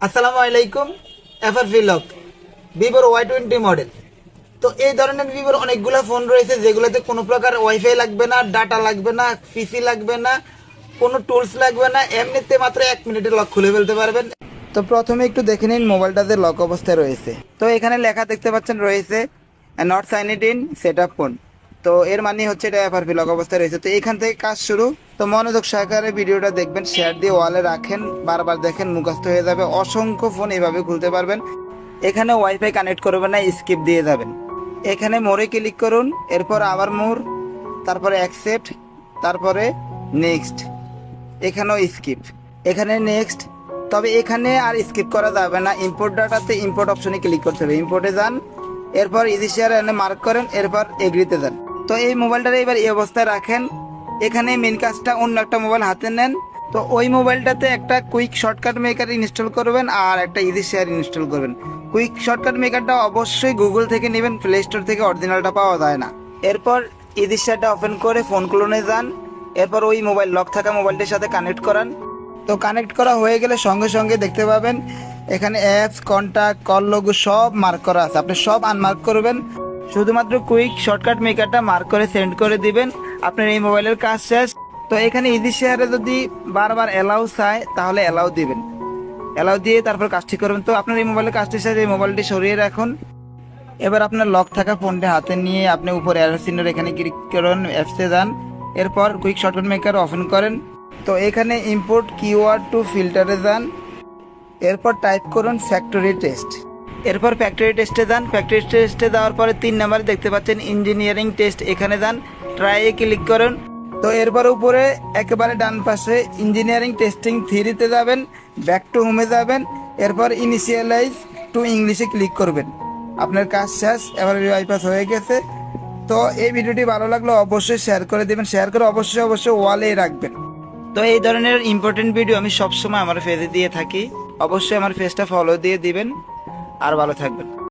আসসালামু আলাইকুম। FR vlog ভিভোর Y20 মডেল। তো এই ধরনের ভিভোর অনেকগুলো ফোন রয়েছে যেগুলোতে কোনো প্রকার ওয়াইফাই লাগবে না, ডাটা লাগবে না, পিসি লাগবে না, কোনো টুলস লাগবে না, এমনিতে মাত্র 1 মিনিটে লক খুলে ফেলতে পারবেন। তো প্রথমে একটু দেখে নিন মোবাইলটাতে লক অবস্থায় রয়েছে। তো এখানে লেখা দেখতে পাচ্ছেন রয়েছে not signed in shed up phone. তো এর মানে হচ্ছে এটা এফআরপি লক অবস্থায় রয়েছে। তো এখান থেকে কাজ শুরু। তো মনোযোগ সহকারে ভিডিওটা দেখবেন, শেয়ার দিয়ে ওয়ালে রাখেন, বারবার দেখেন, মুখস্থ হয়ে যাবে। অসংখ্য ফোন এভাবে খুলতে পারবেন। এখানে ওয়াইফাই কানেক্ট করবেন না, স্কিপ দিয়ে যাবেন। এখানে মোড়ে ক্লিক করুন, এরপর আবার মোর, তারপরে অ্যাকসেপ্ট, তারপরে নেক্সট। এখানেও স্কিপ, এখানে নেক্সট। তবে এখানে আর স্কিপ করা যাবে না, ইম্পোর্ট ডাটাতে ইম্পোর্ট অপশনে ক্লিক করতে হবে। ইম্পোর্টে যান, এরপর ইজি শেয়ার এনে মার্ক করেন, এরপর এগ্রিতে যান। তো এই মোবাইলটা এবার এই অবস্থায় রাখেন। এখানে মেন কাজটা, অন্য একটা মোবাইল হাতে নেন। তো ওই মোবাইলটাতে একটা কুইক শর্টকাট মেকার ইনস্টল করবেন আর একটা ইজি শেয়ার ইনস্টল করবেন। কুইক শর্টকাট মেকারটা অবশ্যই গুগল থেকে নেবেন, প্লে স্টোর থেকে অরিজিনালটা পাওয়া যায় না। এরপর ইজি শেয়ারটা ওপেন করে ফোন ক্লোনে যান, এরপর ওই মোবাইল লক থাকা মোবাইলটির সাথে কানেক্ট করান। তো কানেক্ট করা হয়ে গেলে সঙ্গে সঙ্গে দেখতে পাবেন এখানে অ্যাপস, কন্ট্যাক্ট, কল লোগো সব মার্ক করা আছে। আপনি সব আনমার্ক করবেন, শুধুমাত্র কুইক শর্টকাট মেকারটা মার্ক করে সেন্ড করে দিবেন, আপনার এই মোবাইলের কাজ শেষ। তো এখানে ইজি শেয়ারে যদি বারবার অ্যালাউ চায় তাহলে অ্যালাউ দিবেন, অ্যালাউ দিয়ে তারপর কাজটি করবেন। তো আপনার এই মোবাইলের কাজটি শেষ, এই মোবাইলটি সরিয়ে রাখুন। এবার আপনার লক থাকা ফোনটি হাতে নিয়ে আপনি উপরে অ্যারো চিহ্নের এখানে ক্লিক করুন, অ্যাপসে যান, এরপর কুইক শর্টকাট মেকার ওপেন করেন। তো এখানে ইম্পোর্ট কিওয়ার্ড টু ফিল্টারে যান, এরপর টাইপ করুন ফ্যাক্টরি টেস্ট। এরপর ফ্যাক্টরি টেস্টে যান। ফ্যাক্টরি টেস্টে যাওয়ার পরে 3 নাম্বারে দেখতে পাচ্ছেন ইঞ্জিনিয়ারিং টেস্ট, এখানে যান, ট্রাইয়ে ক্লিক করুন। তো এরপর উপরে একেবারে ডান পাশে ইঞ্জিনিয়ারিং টেস্টিং 3-তে যাবেন, ব্যাক টু হোমে যাবেন, এরপর ইনিশিয়ালাইজ টু ইংলিশে ক্লিক করবেন। আপনার কাজ শেষ, এবার বাইপাস হয়ে গেছে। তো এই ভিডিওটি ভালো লাগলে অবশ্যই শেয়ার করে দেবেন, শেয়ার করে অবশ্যই ওয়ালে রাখবেন। তো এই ধরনের ইম্পর্টেন্ট ভিডিও আমি সবসময় আমার পেজে দিয়ে থাকি, অবশ্যই আমার পেজটা ফলো দিয়ে দিবেন। আর ভালো থাকবেন।